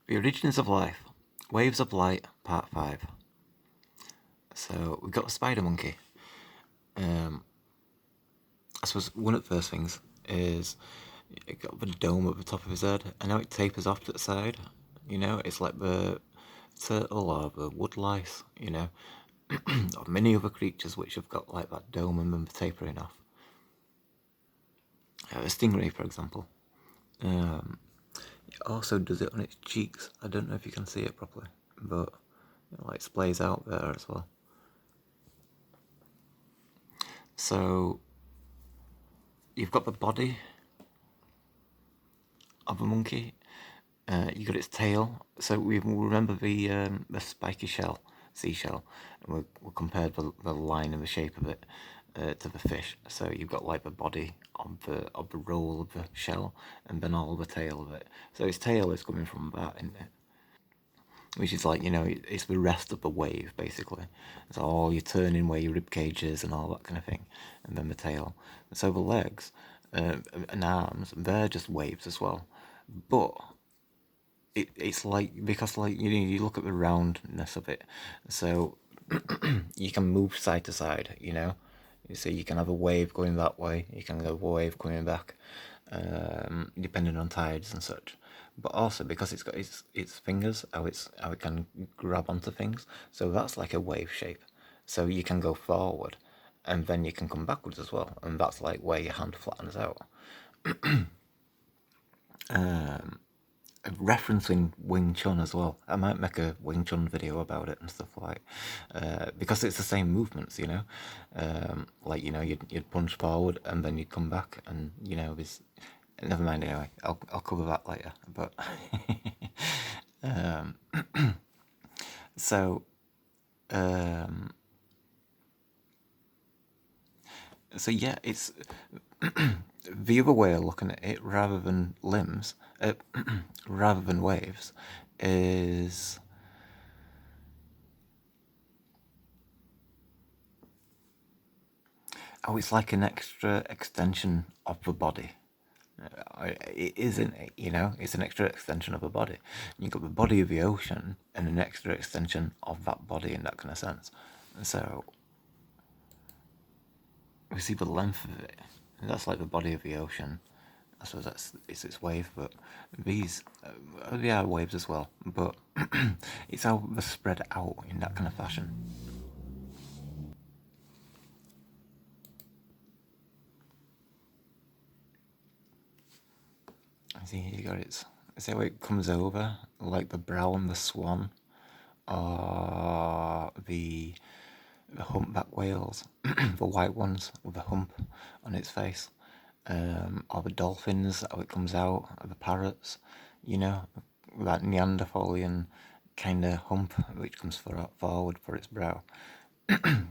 The Origins of Life, Waves of Light, Part 5. So we've got a spider monkey. I suppose one of the first things is it got the dome at the top of his head, and now it tapers off to the side. You know, it's like the turtle or the wood lice, you know, or many other creatures which have got like that dome and then the tapering off. A stingray, for example. It also does it on its cheeks. I don't know if you can see it properly, but it like splays out there as well. So you've got the body of a monkey. You got its tail. So we remember the spiky shell, seashell, and we compared the line and the shape of it to the fish. So you've got like the body of the roll of the shell, and then all the tail of it. So its tail is coming from that, isn't it? Which is like, you know, it's the rest of the wave basically. So all your turning where your rib cage is and all that kind of thing, and then the tail. And so the legs and arms, they're just waves as well. But it's like, because like you look at the roundness of it, so you can move side to side, you know. So you can have a wave going that way, you can have a wave coming back, depending on tides and such. But also because it's got its fingers, how it can grab onto things, so that's like a wave shape. So you can go forward, and then you can come backwards as well, and that's like where your hand flattens out. Referencing Wing Chun as well. I might make a Wing Chun video about it and stuff like, because it's the same movements, you know. Like, you know, you'd punch forward and then you'd come back, and you know, this. Never mind. Anyway, I'll cover that later. But so so yeah, it's the other way of looking at it, rather than limbs, rather than waves, is it's like an extra extension of the body. It isn't it, you know, it's an extra extension of the body. You've got the body of the ocean and an extra extension of that body in that kind of sense. So we see the length of it, and that's like the body of the ocean. I suppose it's its wave, but these they are waves as well. But it's how they're spread out in that kind of fashion. See, you got it. See how it comes over, like the brow on the swan, or the humpback whales, the white ones with a hump on its face, or the dolphins, how it comes out, or the parrots, you know, that Neanderthalian kind of hump which comes forward for its brow.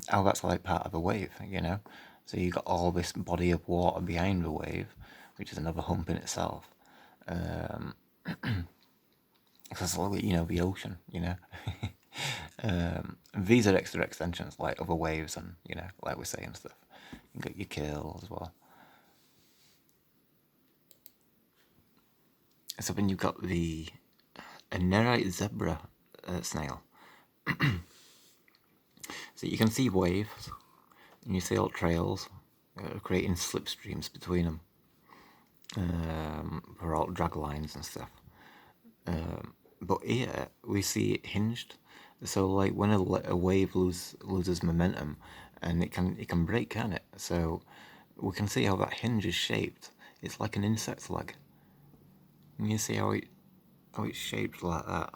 How that's like part of a wave, you know. So you got all this body of water behind the wave, which is another hump in itself. Because, you know, the ocean, you know. These are extra extensions like other waves, and you know, like we're saying stuff. You got your kill as well. So then you've got the Nerite zebra snail. So you can see waves, and you see all trails creating slipstreams between them for all drag lines and stuff. But here we see it hinged. So like when a wave loses momentum, and it can break, can it? So we can see how that hinge is shaped. It's like an insect's leg. And you see how it's shaped like that.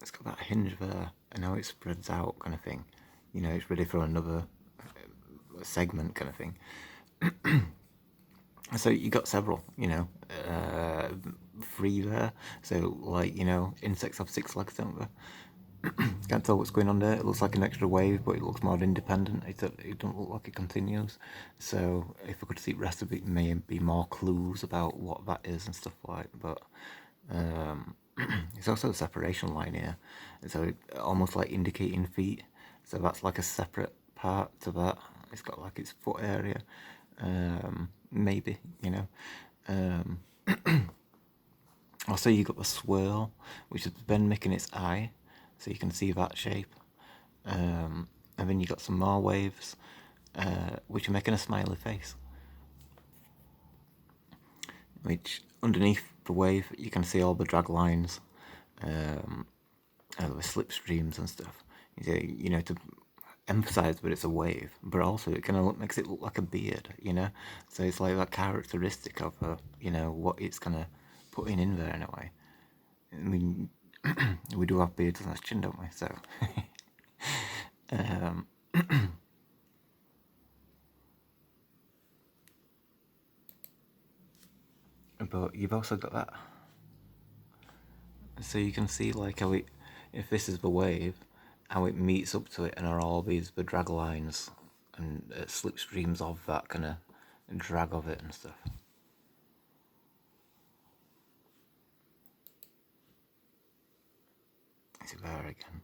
It's got that hinge there, and how it spreads out, kind of thing. You know, it's ready for another segment, kind of thing. So you got several, you know, three there. So like, you know, insects have 6 legs, don't they? Can't tell what's going on there. It looks like an extra wave, but it looks more independent. It don't look like it continues. So if I could see the rest of it, may be more clues about what that is and stuff like. But it's also a separation line here, so it, almost like indicating feet. So that's like a separate part to that. It's got like its foot area, maybe, you know. Also, you got the swirl, which is then making its eye, so you can see that shape. And then you got some more waves, which are making a smiley face. Which underneath the wave, you can see all the drag lines, and the slipstreams and stuff. You know, to emphasize that it's a wave, but also it kind of makes it look like a beard, you know. So it's like that characteristic of, you know, what it's kind of putting in there in a way. I mean, we do have beards on our chin, don't we? So, but you've also got that. So you can see like how it, if this is the wave, how it meets up to it, and are all these the drag lines and slipstreams of that kind of drag of it and stuff. Is it there again?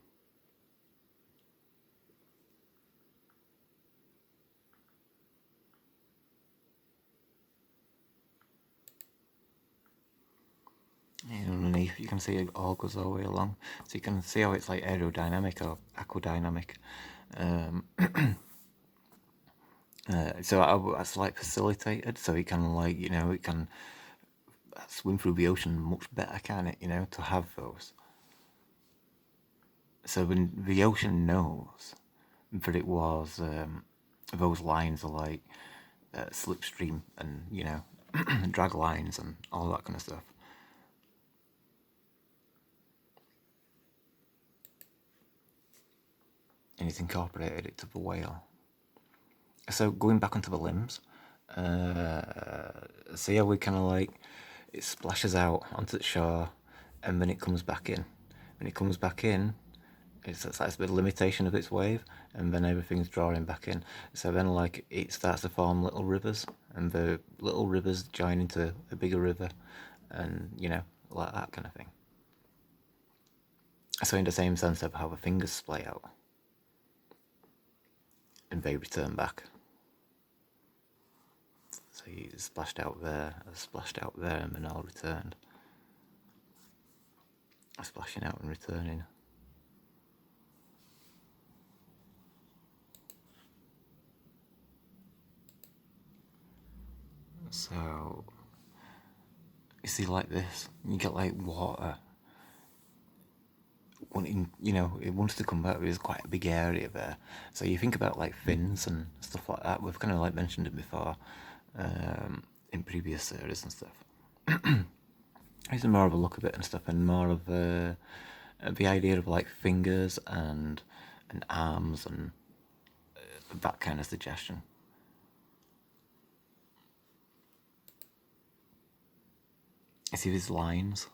And underneath you can see it all goes all the way along, so you can see how it's like aerodynamic or aquadynamic. So that's like facilitated, so it can, like, you know, it can swim through the ocean much better, can it, you know, to have those. So when the ocean knows that it was, those lines are like slipstream and, you know, drag lines and all that kind of stuff. And it's incorporated it to the whale. So going back onto the limbs, so yeah, we kind of like, it splashes out onto the shore and then it comes back in. When it comes back in, it's like a bit of limitation of its wave, and then everything's drawing back in. So then, like, it starts to form little rivers, and the little rivers join into a bigger river, and, you know, like that kind of thing. So in the same sense of how the fingers splay out, and they return back. So you splashed out there, and then all returned. Splashing out and returning. So you see, like this, you get like water wanting, you know, it wants to come back. There's quite a big area there. So you think about like fins and stuff like that. We've kind of like mentioned it before, in previous series and stuff. It's more of a look of it and stuff, and more of the idea of like fingers and arms and that kind of suggestion. You see these lines.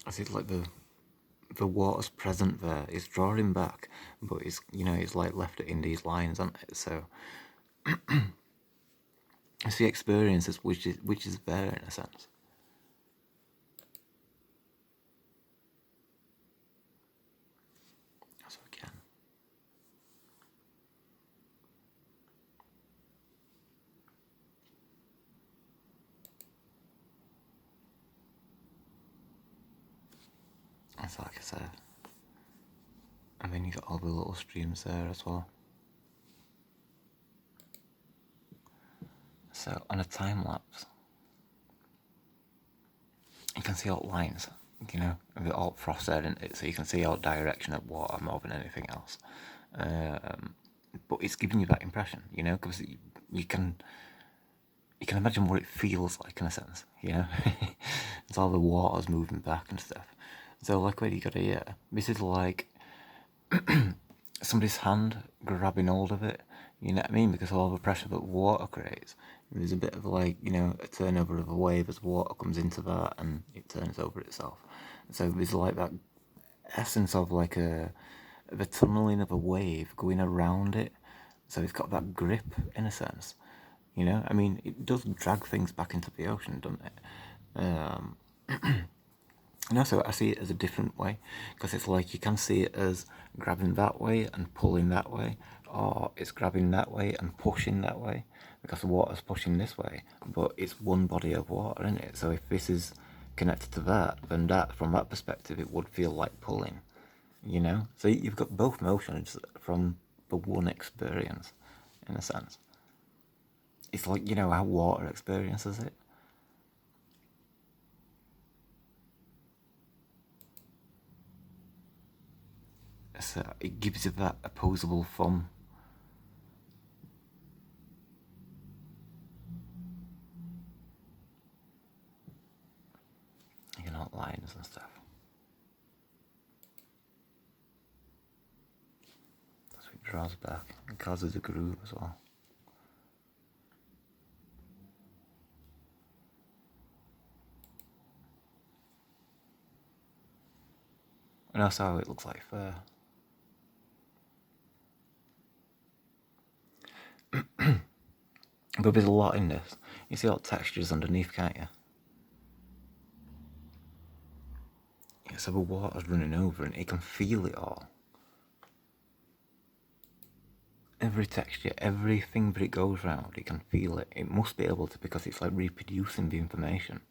I see like the water's present there. It's drawing back, but it's, you know, it's like left it in these lines, hasn't it? So it's the experiences which is there in a sense. So again, it's like I said, and then you got all the little streams there as well. So on a time lapse, you can see all lines, you know, with all frosted in it, so you can see all direction of water more than anything else. But it's giving you that impression, you know, because you can imagine what it feels like in a sense, you know. It's all the water's moving back and stuff. So like what you got here, this is like somebody's hand grabbing hold of it, you know what I mean? Because of all the pressure that water creates. There's a bit of like, you know, a turnover of a wave as water comes into that and it turns over itself. So there's like that essence of like the tunneling of a wave going around it. So it's got that grip in a sense, you know. I mean, it does drag things back into the ocean, doesn't it? And also, I see it as a different way, because it's like you can see it as grabbing that way and pulling that way, or it's grabbing that way and pushing that way, because the water's pushing this way, but it's one body of water, isn't it? So if this is connected to that, then that, from that perspective, it would feel like pulling, you know? So you've got both motions from the one experience, in a sense. It's like, you know, how water experiences it. So it gives you that opposable thumb. You know, lines and stuff. So it draws back and causes a groove as well. And also how it looks like fur. But there's a lot in this. You see all the textures underneath, can't you? Yeah, so the water's running over and it can feel it all. Every texture, everything that it goes round, it can feel it. It must be able to, because it's like reproducing the information.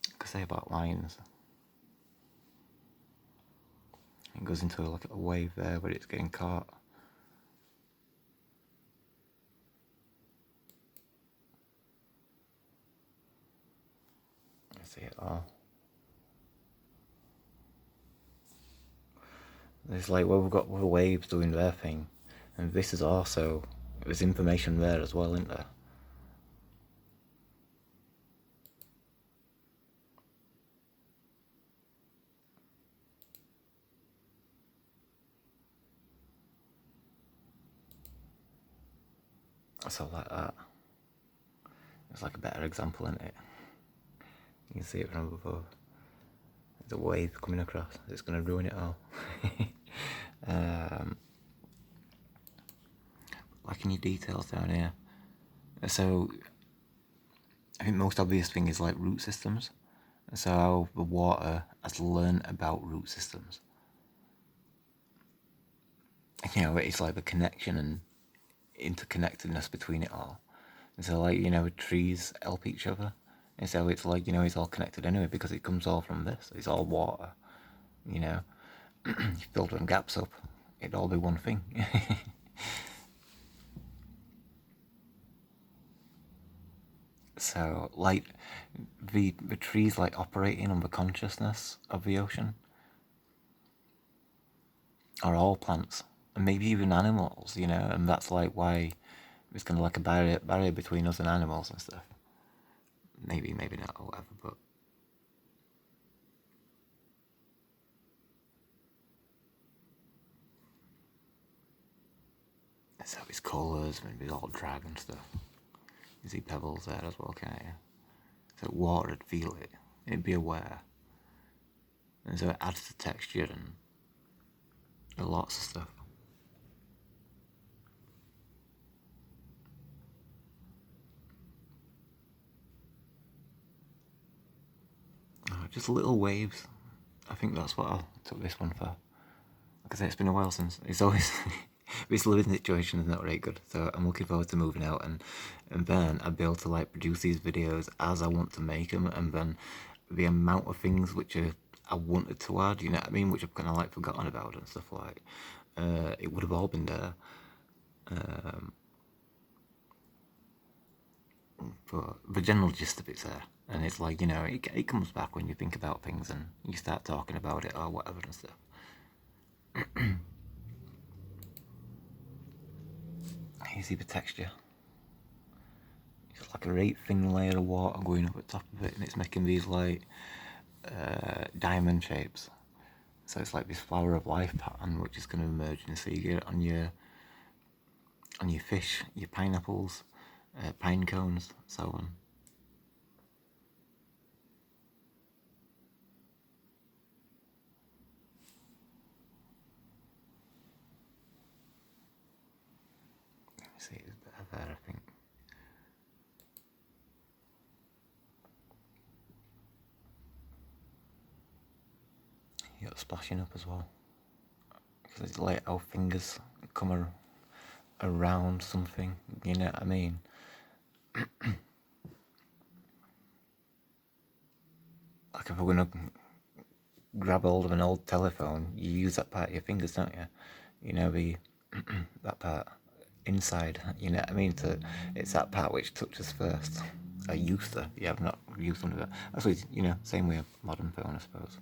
I could say about lines. It goes into like a wave there where it's getting caught. I see it all. It's like, well, we've got the waves doing their thing, and this is also, there's information there as well, isn't there? So like that. It's like a better example, isn't it? You can see it from above. There's a wave coming across. It's going to ruin it all. Like any details down here. So I think the most obvious thing is like root systems. So how the water has learned about root systems. You know, it's like the connection and interconnectedness between it all. And so, like, you know, trees help each other. And so it's like, you know, it's all connected anyway, because it comes all from this. It's all water, you know. You fill them gaps up, it'd all be one thing. So, like, the trees, like, operating on the consciousness of the ocean are all plants, and maybe even animals, you know, and that's, like, why there's kind of like a barrier between us and animals and stuff. Maybe not, or whatever, but that's how it's colours, maybe all drag and stuff. You see pebbles there as well, can't you? So water would feel it, it'd be aware. And so it adds to texture and lots of stuff. Just little waves. I think that's what I took this one for. Like I say, it's been a while since. It's always this living situation is not very good. So I'm looking forward to moving out, and then I'll be able to like produce these videos as I want to make them, and then the amount of things which I wanted to add, you know what I mean, which I've kind of like forgotten about and stuff like, it would have all been there. But the general gist of it's there, and it's like, you know, it comes back when you think about things and you start talking about it or whatever and stuff. You see the texture. It's like a great thin layer of water going up at the top of it, and it's making these like diamond shapes. So it's like this flower of life pattern which is going to emerge, and so you get it on your fish, your pineapples, pine cones, so on. Let me see, it's better there, I think. splashing up as well. Because it's like our fingers come around something, you know what I mean? Like if we're going to grab hold of an old telephone, you use that part of your fingers, don't you? You know, that part inside, you know what I mean? It's that part which touches first. I used to, yeah, I've not used one of that. Actually, you know, same way a modern phone, I suppose.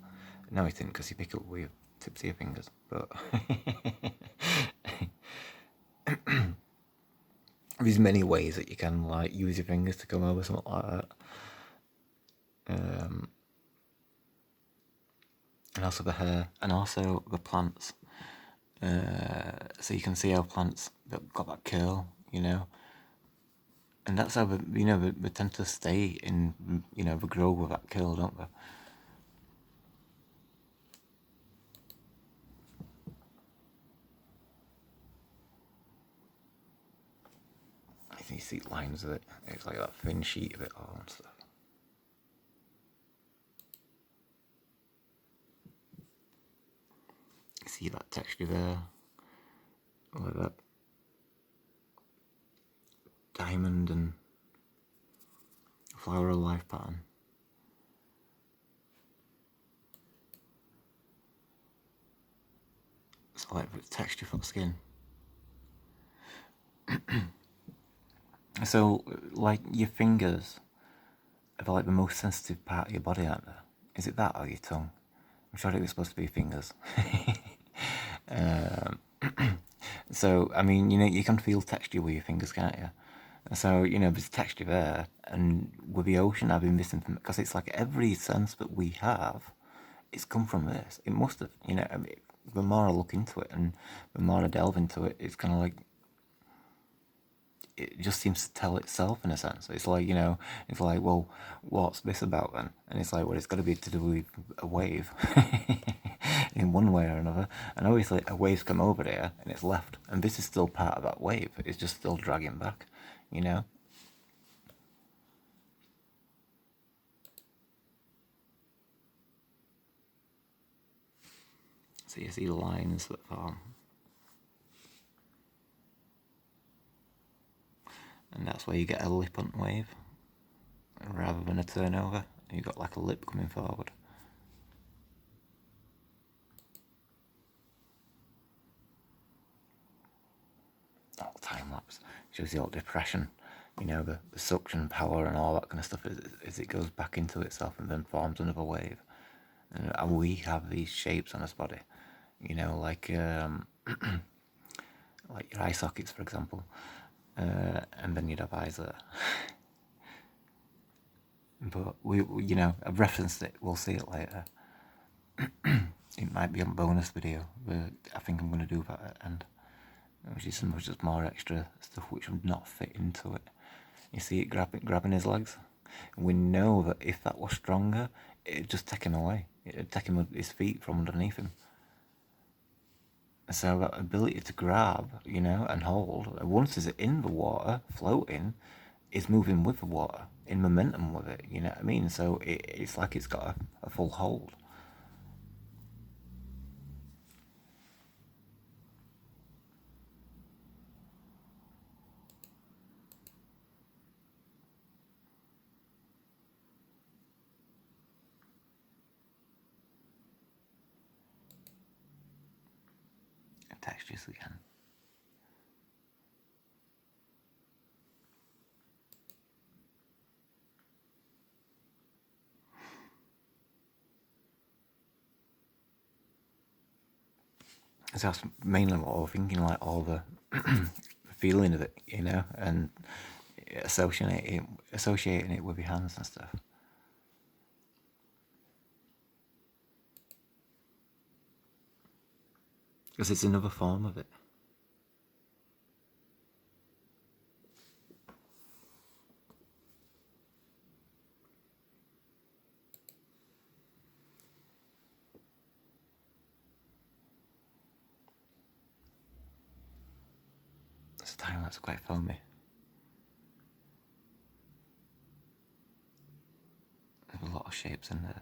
No, it didn't, because you pick it up with your tips of your fingers, but there's many ways that you can like use your fingers to come over something like that. And also the hair, and also the plants. So you can see how plants that got that curl, you know, and that's how they tend to stay in, you know, they grow with that curl, don't they? I think you see lines of it. It's like that thin sheet of it all and stuff. You see that texture there, like that diamond and flower of life pattern. It's like the texture for the skin. So, like your fingers are like the most sensitive part of your body, aren't they? Is it that or your tongue? I'm sure it was supposed to be fingers. So, I mean, you know, you can feel texture with your fingers, can't you? So, you know, there's texture there, and with the ocean, I've been missing from it, because it's like every sense that we have, it's come from this. It must have, you know, I mean, the more I look into it and the more I delve into it, it's kind of like, it just seems to tell itself in a sense. It's like, you know, it's like, well, what's this about then? And it's like, well, it's got to be to do with a wave in one way or another. And obviously a wave's come over here and it's left, and this is still part of that wave. It's just still dragging back, you know? So you see lines that form. And that's where you get a lip on wave rather than a turnover. You've got like a lip coming forward. All time lapse shows the old depression, you know, the suction power and all that kind of stuff as it goes back into itself and then forms another wave. And we have these shapes on us body, you know, like like your eye sockets, for example, and then you'd have eyes there. But you know, I've referenced it. We'll see it later. It might be a bonus video, but I think I'm going to do that at the end, which is just more extra stuff which would not fit into it. You see it grabbing his legs. We know that if that was stronger, it'd just take him away. It'd take his feet from underneath him. So that ability to grab, you know, and hold, once it's in the water, floating, is moving with the water, in momentum with it, you know what I mean? So it's like it's got a full hold. Textures again. So that's mainly what I was thinking, like all the feeling of it, you know, and associating it with your hands and stuff. Because it's another form of it. This time that's quite foamy. There's a lot of shapes in there.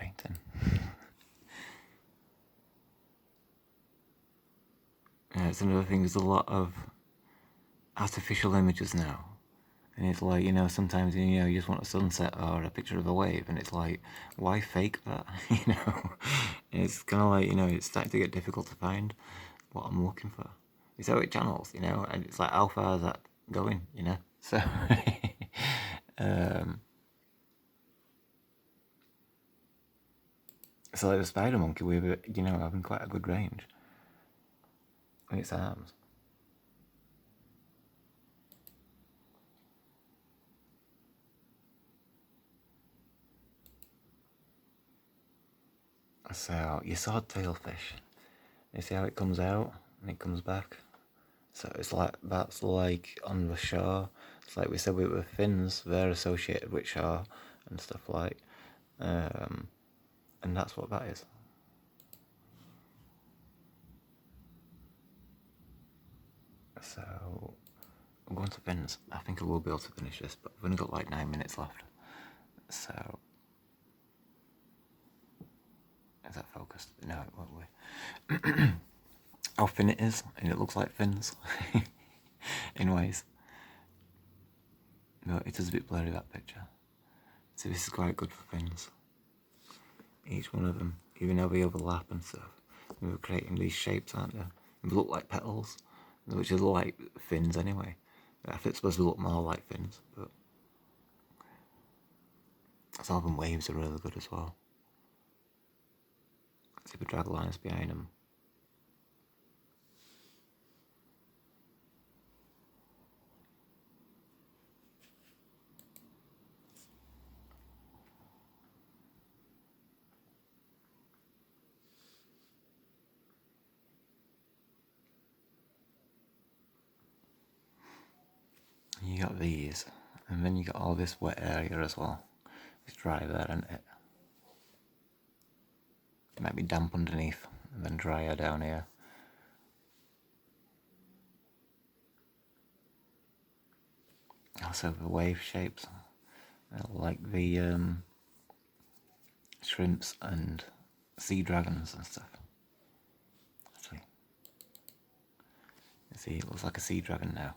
painting. Yeah, it's another thing, there's a lot of artificial images now. And it's like, sometimes, you just want a sunset or a picture of a wave, and it's like, why fake that? And it's kind of like, it's starting to get difficult to find what I'm looking for. It's how it channels, and it's like, how far is that going, So, so like the spider monkey, we were, having quite a good range in its arms. So, you saw tailfish. You see how it comes out and it comes back? So it's like, that's like on the shore. It's like we said with fins, they're associated with shore and stuff like, and that's what that is. So I'm going to fins. I think I will be able to finish this, but we've only got like 9 minutes left. So is that focused? No, it won't be. How thin it is, and it looks like fins in ways. No, it is a bit blurry, that picture. So this is quite good for fins. Each one of them, even though they overlap and stuff, they were creating these shapes, aren't they? They look like petals, which is like fins anyway. I think it's supposed to look more like fins, but some of them waves are really good as well. See the drag lines behind them. You got these, and then you got all this wet area as well. It's dry there, isn't it? It might be damp underneath, and then drier down here. Also the wave shapes, like the shrimps and sea dragons and stuff. Actually, you see, it looks like a sea dragon now.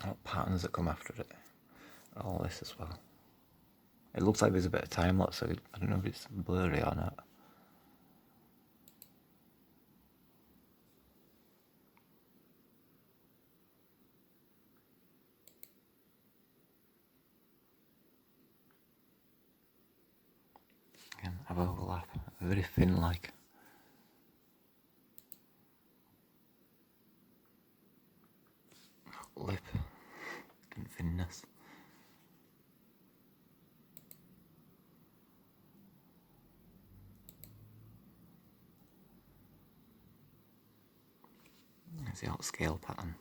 What patterns that come after it? All this as well. It looks like there's a bit of time lapse, so I don't know if it's blurry or not. Again, have overlap, very thin like. Lip and thinness. There's the out scale pattern.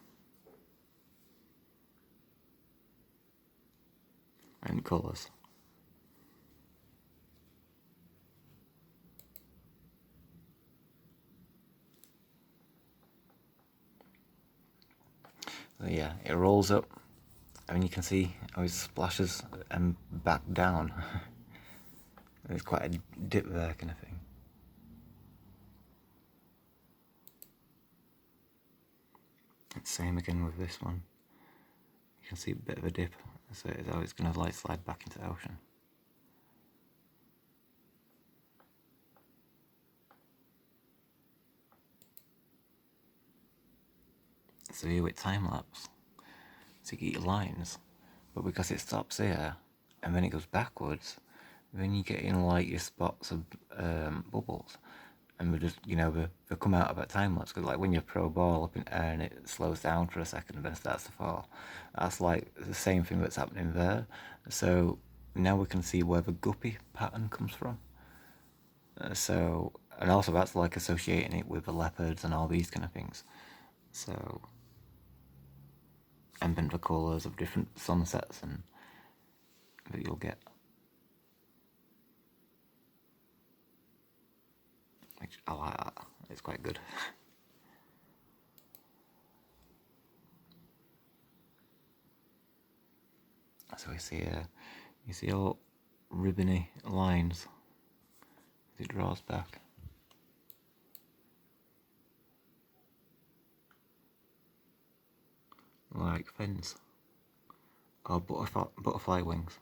And colours. So yeah, it rolls up. I mean, you can see how it splashes and back down. There's quite a dip there, kind of thing. It's same again with this one. You can see a bit of a dip, so it's how it's going to like slide back into the ocean. So here with time lapse, so you get your lines, but because it stops here and then it goes backwards, then you get in like your spots of bubbles, and they just, they come out of that time lapse. Because like when you throw a ball up in air and it slows down for a second and then starts to fall, that's like the same thing that's happening there. So now we can see where the guppy pattern comes from. And also that's like associating it with the leopards and all these kind of things. So, and then the colours of different sunsets and that you'll get, which I like that. It's quite good. So you see all ribbony lines as it draws back. Like fins or butterfly wings.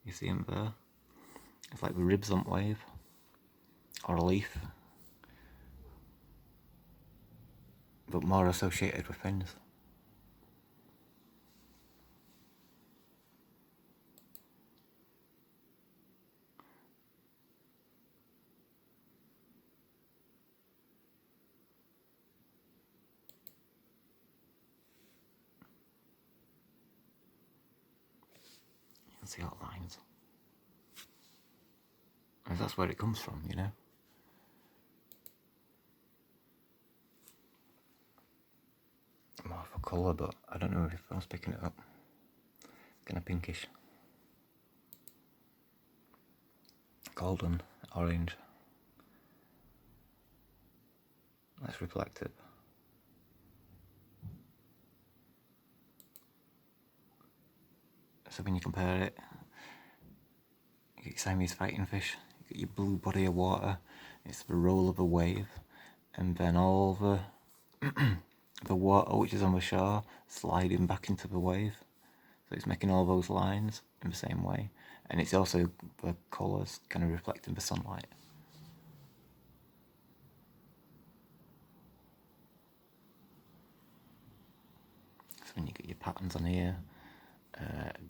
You see them there? It's like the ribs on wave or a leaf, but more associated with fins. You can see all lines. And that's where it comes from, you know? More of a colour, but I don't know if I was picking it up. Kind of pinkish. Golden, orange. That's reflective. So when you compare it, you get your Siamese fighting fish, you get your blue body of water, it's the roll of a wave, and then all the the water which is on the shore sliding back into the wave. So it's making all those lines in the same way. And it's also the colours kind of reflecting the sunlight. So when you get your patterns on here,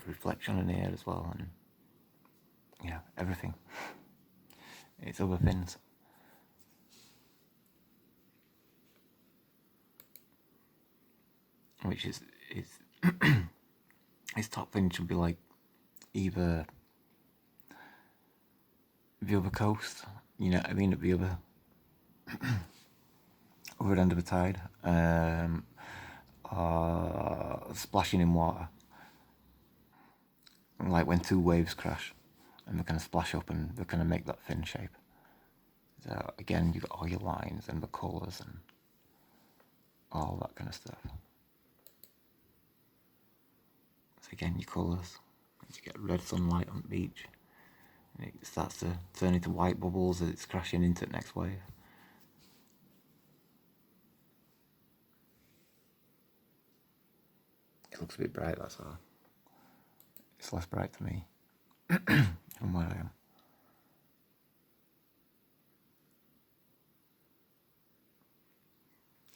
reflection on here as well, and yeah, everything. It's other things. Which is its top thing should be like either the other coast, you know what I mean, at the other end of the tide, or splashing in water, like when two waves crash and they kind of splash up and they kind of make that fin shape. So again, you've got all your lines and the colours and all that kind of stuff. So again, your colours, you get red sunlight on the beach, and it starts to turn into white bubbles as it's crashing into the next wave. It looks a bit bright, that's all. It's less bright to me from where I am.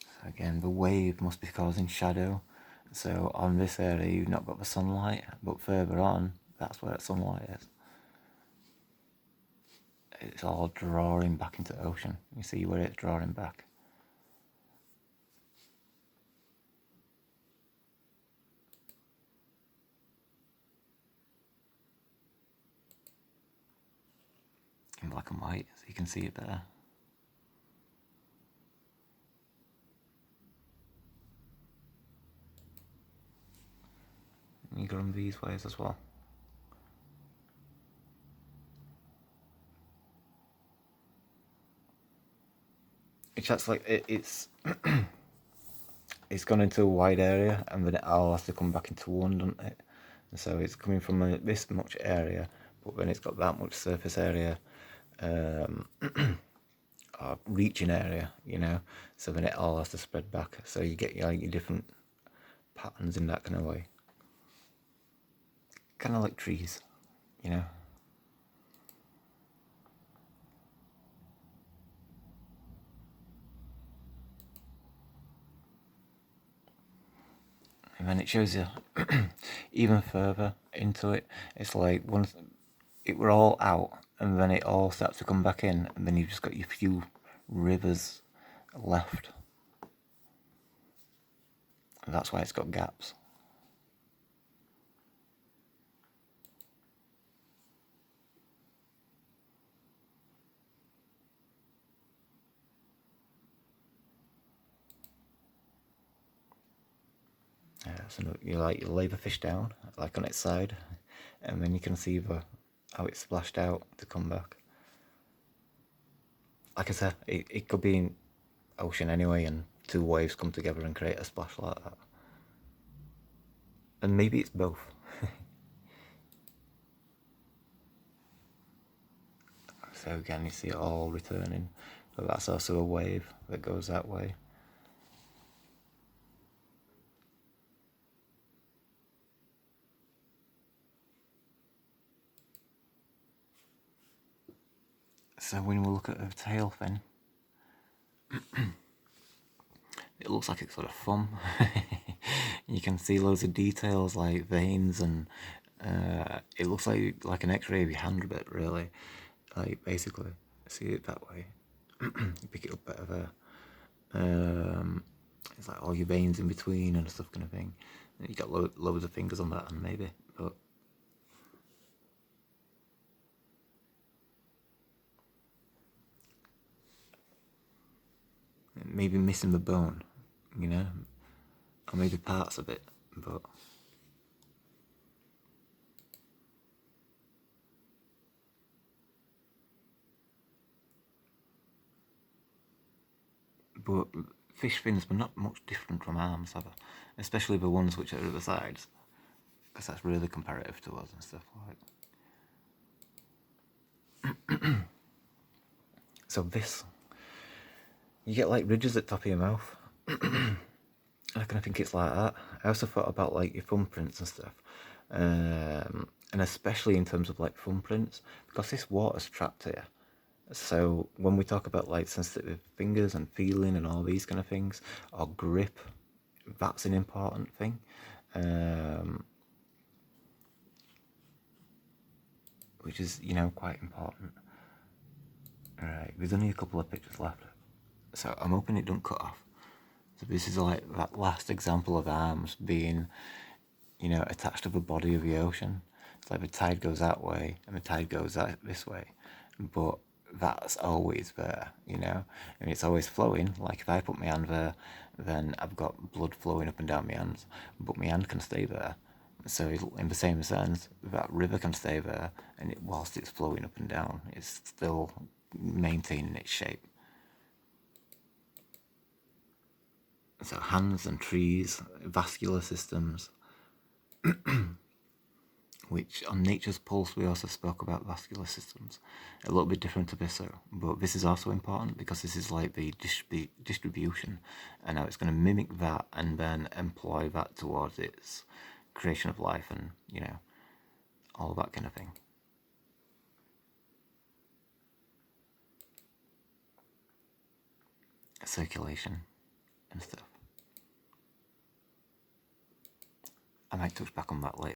So again, the wave must be causing shadow. So on this area you've not got the sunlight, but further on, that's where the sunlight is. It's all drawing back into the ocean. You see where it's drawing back. In black and white, so you can see it there. And you go on these ways as well. It's just like it's it's gone into a wide area, and then it all has to come back into one, doesn't it? And so it's coming from this much area, but then it's got that much surface area, or reaching area, you know. So then it all has to spread back. So you get your different patterns in that kind of way. Kind of like trees, you know. And then it shows you even further into it. It's like once it were all out, and then it all starts to come back in, and then you've just got your few rivers left. And that's why it's got gaps. So you lay the fish down, like on its side, and then you can see how it's splashed out to come back. Like I said, it could be ocean anyway, and two waves come together and create a splash like that. And maybe it's both. So again, you see it all returning, but that's also a wave that goes that way. So when we look at a tail fin, it looks like it's got a thumb. You can see loads of details like veins, and it looks like an X-ray of your hand a bit, really. Like basically, see it that way. You pick it up a bit of a, it's like all your veins in between and stuff kind of thing. And you got loads of fingers on that hand maybe, but maybe missing the bone, you know, or maybe parts of it, but fish fins were not much different from arms, ever, especially the ones which are at the sides, because that's really comparative to us and stuff like. So this, you get like ridges at the top of your mouth. I kind of think it's like that. I also thought about like your thumbprints and stuff, and especially in terms of like thumbprints, because this water's trapped here. So when we talk about like sensitive fingers and feeling and all these kind of things, or grip, that's an important thing. Which is, you know, quite important. Alright, there's only a couple of pictures left, so I'm hoping it don't cut off. So this is like that last example of arms being, you know, attached to the body of the ocean. It's like the tide goes that way and the tide goes this way, but that's always there, you know. I mean, it's always flowing. Like if I put my hand there, then I've got blood flowing up and down my hands, but my hand can stay there. So in the same sense, that river can stay there, and whilst it's flowing up and down, it's still maintaining its shape. So hands and trees, vascular systems, which on Nature's Pulse we also spoke about vascular systems. A little bit different to this, but this is also important because this is like the distribution, and now it's going to mimic that and then employ that towards its creation of life and, you know, all that kind of thing. Circulation and stuff. I might touch back on that later.